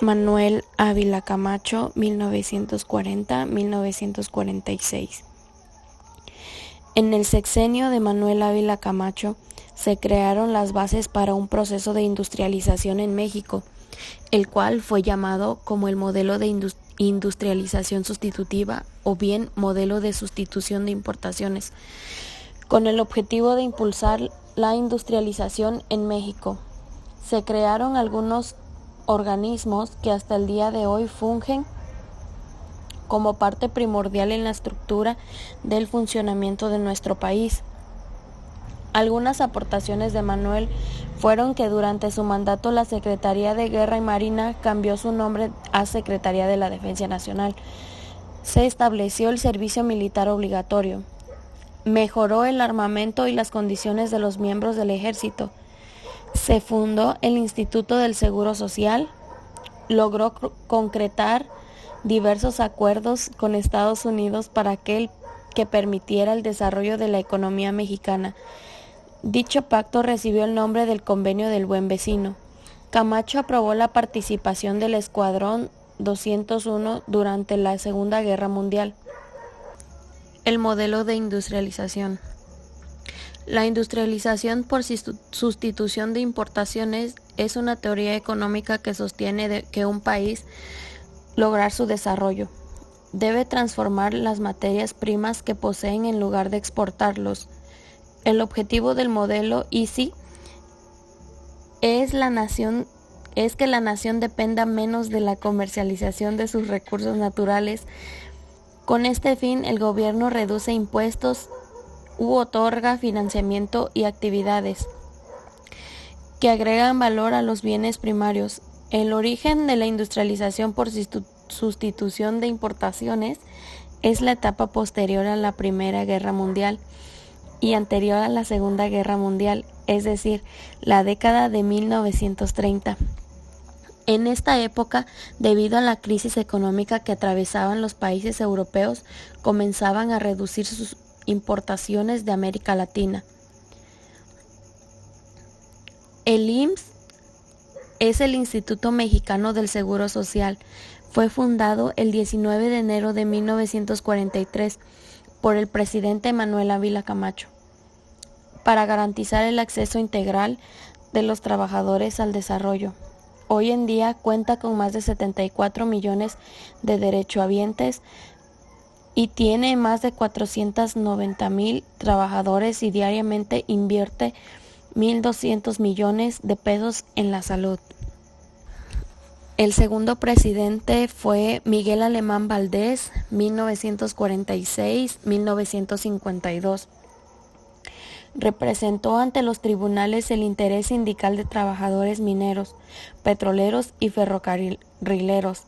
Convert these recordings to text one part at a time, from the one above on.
Manuel Ávila Camacho, 1940-1946. En el sexenio de Manuel Ávila Camacho se crearon las bases para un proceso de industrialización en México, el cual fue llamado como el modelo de industrialización sustitutiva o bien modelo de sustitución de importaciones, con el objetivo de impulsar la industrialización en México. Se crearon algunos organismos que hasta el día de hoy fungen como parte primordial en la estructura del funcionamiento de nuestro país. Algunas aportaciones de Manuel fueron que durante su mandato la Secretaría de Guerra y Marina cambió su nombre a Secretaría de la Defensa Nacional. Se estableció el servicio militar obligatorio. Mejoró el armamento y las condiciones de los miembros del ejército. Se fundó el Instituto del Seguro Social. Logró concretar diversos acuerdos con Estados Unidos para que permitiera el desarrollo de la economía mexicana. Dicho pacto recibió el nombre del Convenio del Buen Vecino. Camacho aprobó la participación del Escuadrón 201 durante la Segunda Guerra Mundial. El modelo de industrialización. La industrialización por sustitución de importaciones es una teoría económica que sostiene que un país lograr su desarrollo debe transformar las materias primas que poseen en lugar de exportarlos. El objetivo del modelo ISI es que la nación dependa menos de la comercialización de sus recursos naturales. Con este fin, el gobierno reduce impuestos u otorga financiamiento y actividades que agregan valor a los bienes primarios. El origen de la industrialización por sustitución de importaciones es la etapa posterior a la Primera Guerra Mundial y anterior a la Segunda Guerra Mundial, es decir, la década de 1930. En esta época, debido a la crisis económica que atravesaban los países europeos, comenzaban a reducir sus importaciones de América Latina. El IMSS es el Instituto Mexicano del Seguro Social. Fue fundado el 19 de enero de 1943 por el presidente Manuel Ávila Camacho para garantizar el acceso integral de los trabajadores al desarrollo. Hoy en día cuenta con más de 74 millones de derechohabientes y tiene más de 490,000 trabajadores y diariamente invierte 1,200 millones de pesos en la salud. El segundo presidente fue Miguel Alemán Valdés, 1946-1952. Representó ante los tribunales el interés sindical de trabajadores mineros, petroleros y ferrocarrileros.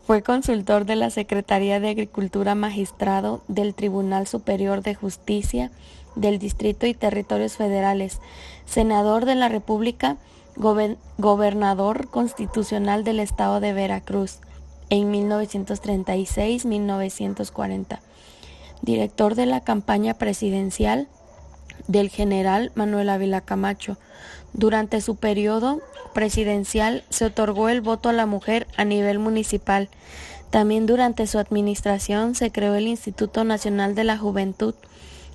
Fue consultor de la Secretaría de Agricultura, magistrado del Tribunal Superior de Justicia del Distrito y Territorios Federales, senador de la República, gobernador constitucional del estado de Veracruz en 1936-1940, director de la campaña presidencial del general Manuel Ávila Camacho. Durante su periodo presidencial se otorgó el voto a la mujer a nivel municipal. También durante su administración se creó el Instituto Nacional de la Juventud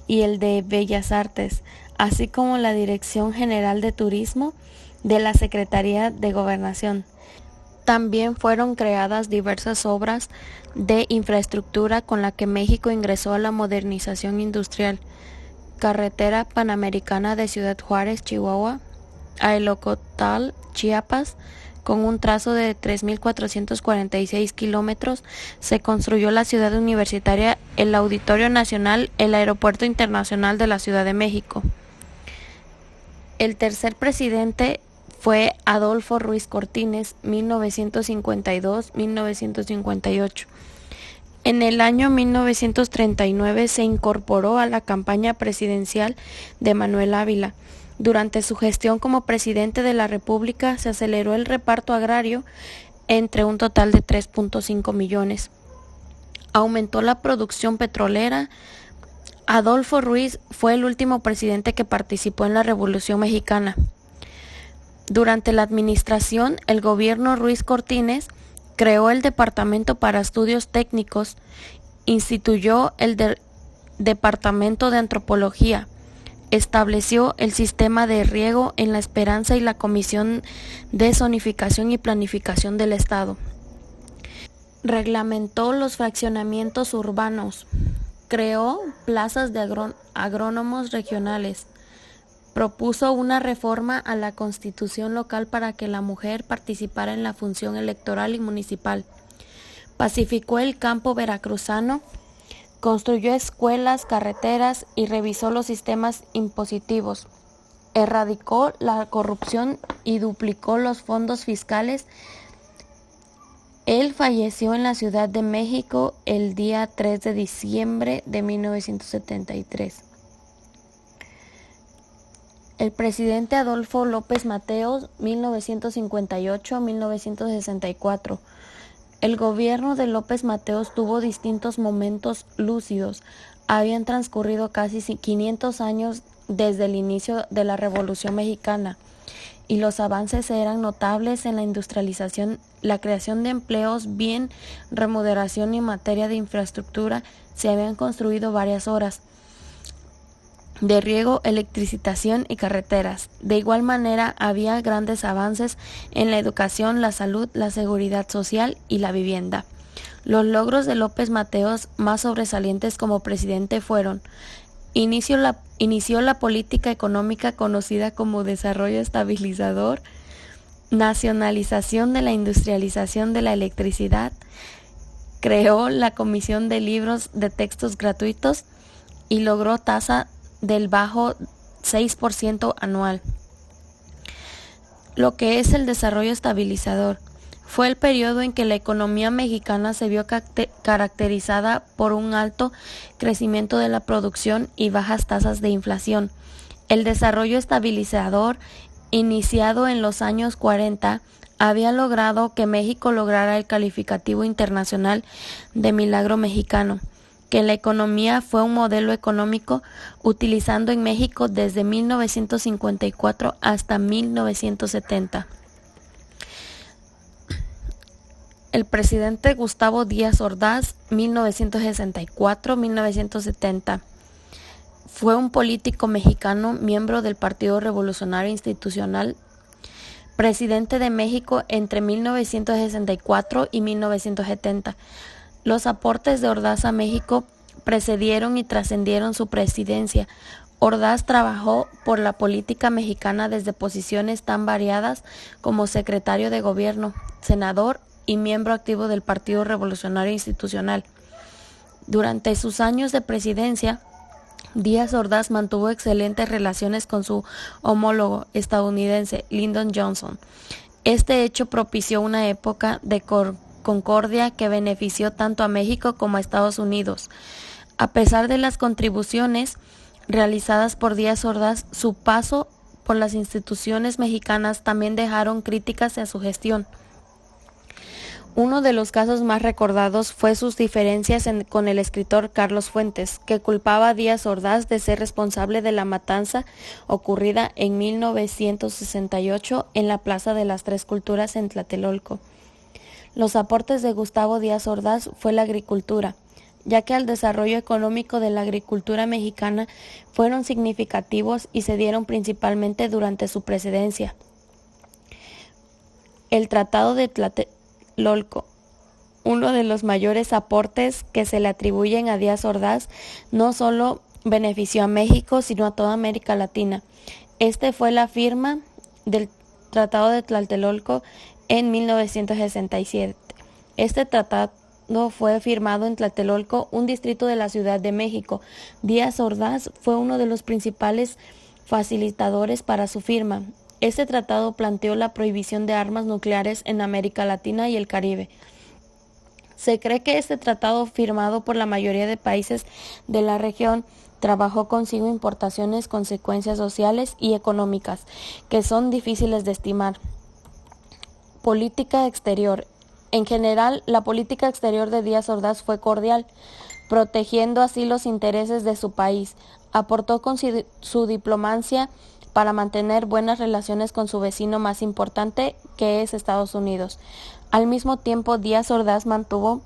y el de Bellas Artes, así como la Dirección General de Turismo de la Secretaría de Gobernación. También fueron creadas diversas obras de infraestructura con la que México ingresó a la modernización industrial. Carretera Panamericana de Ciudad Juárez, Chihuahua, a Elocotal, Chiapas, con un trazo de 3,446 kilómetros, se construyó la ciudad universitaria, el Auditorio Nacional, el Aeropuerto Internacional de la Ciudad de México. El tercer presidente fue Adolfo Ruiz Cortines, 1952-1958. En el año 1939 se incorporó a la campaña presidencial de Manuel Ávila. Durante su gestión como presidente de la República se aceleró el reparto agrario entre un total de 3.5 millones. Aumentó la producción petrolera. Adolfo Ruiz fue el último presidente que participó en la Revolución Mexicana. Durante la administración, el gobierno Ruiz Cortines creó el Departamento para Estudios Técnicos, instituyó el Departamento de Antropología, estableció el sistema de riego en La Esperanza y la Comisión de Zonificación y Planificación del Estado. Reglamentó los fraccionamientos urbanos, creó plazas de agrónomos regionales, propuso una reforma a la Constitución local para que la mujer participara en la función electoral y municipal, pacificó el campo veracruzano, construyó escuelas, carreteras y revisó los sistemas impositivos, erradicó la corrupción y duplicó los fondos fiscales. Él falleció en la Ciudad de México el día 3 de diciembre de 1973. El presidente Adolfo López Mateos, 1958-1964. El gobierno de López Mateos tuvo distintos momentos lúcidos. Habían transcurrido casi 500 años desde el inicio de la Revolución Mexicana y los avances eran notables en la industrialización, la creación de empleos, bien remuneración y en materia de infraestructura. Se habían construido varias horas de riego, electrificación y carreteras. De igual manera, había grandes avances en la educación, la salud, la seguridad social y la vivienda. Los logros de López Mateos más sobresalientes como presidente fueron: inició la política económica conocida como desarrollo estabilizador, nacionalización de la industrialización de la electricidad, creó la Comisión de Libros de Textos Gratuitos y logró tasa del bajo 6% anual. Lo que es el desarrollo estabilizador fue el periodo en que la economía mexicana se vio caracterizada por un alto crecimiento de la producción y bajas tasas de inflación. El desarrollo estabilizador, iniciado en los años 40, había logrado que México lograra el calificativo internacional de milagro mexicano, que la economía fue un modelo económico utilizando en México desde 1954 hasta 1970. El presidente Gustavo Díaz Ordaz, 1964-1970, fue un político mexicano, miembro del Partido Revolucionario Institucional, presidente de México entre 1964 y 1970. Los aportes de Ordaz a México precedieron y trascendieron su presidencia. Ordaz trabajó por la política mexicana desde posiciones tan variadas como secretario de gobierno, senador y miembro activo del Partido Revolucionario Institucional. Durante sus años de presidencia, Díaz Ordaz mantuvo excelentes relaciones con su homólogo estadounidense, Lyndon Johnson. Este hecho propició una época de concordia que benefició tanto a México como a Estados Unidos. A pesar de las contribuciones realizadas por Díaz Ordaz, su paso por las instituciones mexicanas también dejaron críticas a su gestión. Uno de los casos más recordados fue sus diferencias con el escritor Carlos Fuentes, que culpaba a Díaz Ordaz de ser responsable de la matanza ocurrida en 1968 en la Plaza de las Tres Culturas en Tlatelolco. Los aportes de Gustavo Díaz Ordaz fue la agricultura, ya que el desarrollo económico de la agricultura mexicana fueron significativos y se dieron principalmente durante su presidencia. El Tratado de Tlatelolco, uno de los mayores aportes que se le atribuyen a Díaz Ordaz, no solo benefició a México, sino a toda América Latina. Este fue la firma del Tratado de Tlatelolco en 1967. Este tratado fue firmado en Tlatelolco, un distrito de la Ciudad de México. Díaz Ordaz fue uno de los principales facilitadores para su firma. Este tratado planteó la prohibición de armas nucleares en América Latina y el Caribe. Se cree que este tratado, firmado por la mayoría de países de la región, trajo consigo importaciones, consecuencias sociales y económicas que son difíciles de estimar. Política exterior. En general, la política exterior de Díaz Ordaz fue cordial, protegiendo así los intereses de su país. Aportó con su diplomacia para mantener buenas relaciones con su vecino más importante, que es Estados Unidos. Al mismo tiempo, Díaz Ordaz mantuvo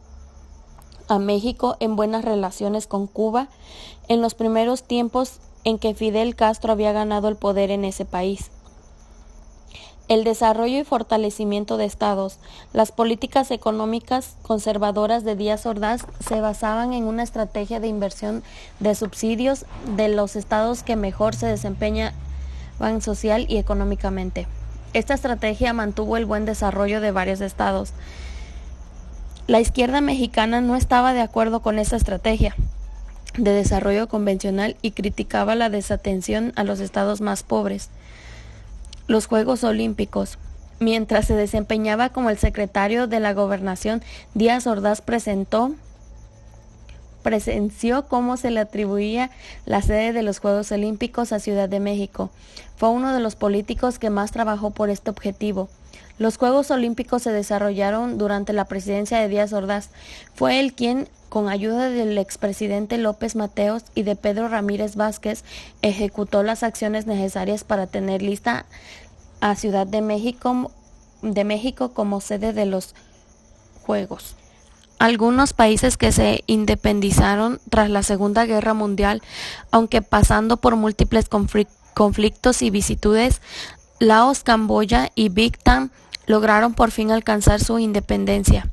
a México en buenas relaciones con Cuba en los primeros tiempos en que Fidel Castro había ganado el poder en ese país. El desarrollo y fortalecimiento de estados. Las políticas económicas conservadoras de Díaz Ordaz se basaban en una estrategia de inversión de subsidios de los estados que mejor se desempeñaban social y económicamente. Esta estrategia mantuvo el buen desarrollo de varios estados. La izquierda mexicana no estaba de acuerdo con esta estrategia de desarrollo convencional y criticaba la desatención a los estados más pobres. Los Juegos Olímpicos. Mientras se desempeñaba como el secretario de la Gobernación, Díaz Ordaz presenció cómo se le atribuía la sede de los Juegos Olímpicos a Ciudad de México. Fue uno de los políticos que más trabajó por este objetivo. Los Juegos Olímpicos se desarrollaron durante la presidencia de Díaz Ordaz. Fue él quien, con ayuda del expresidente López Mateos y de Pedro Ramírez Vázquez, ejecutó las acciones necesarias para tener lista a Ciudad de México como sede de los Juegos. Algunos países que se independizaron tras la Segunda Guerra Mundial, aunque pasando por múltiples conflictos y vicisitudes, Laos, Camboya y Vietnam lograron por fin alcanzar su independencia.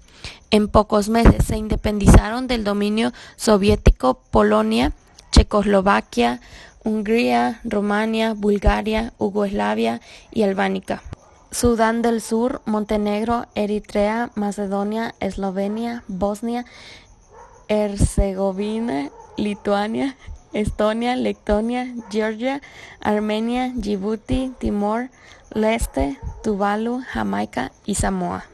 En pocos meses se independizaron del dominio soviético Polonia, Checoslovaquia, Hungría, Rumania, Bulgaria, Yugoslavia y Albania. Sudán del Sur, Montenegro, Eritrea, Macedonia, Eslovenia, Bosnia, Herzegovina, Lituania, Estonia, Letonia, Georgia, Armenia, Djibouti, Timor Leste, Tuvalu, Jamaica y Samoa.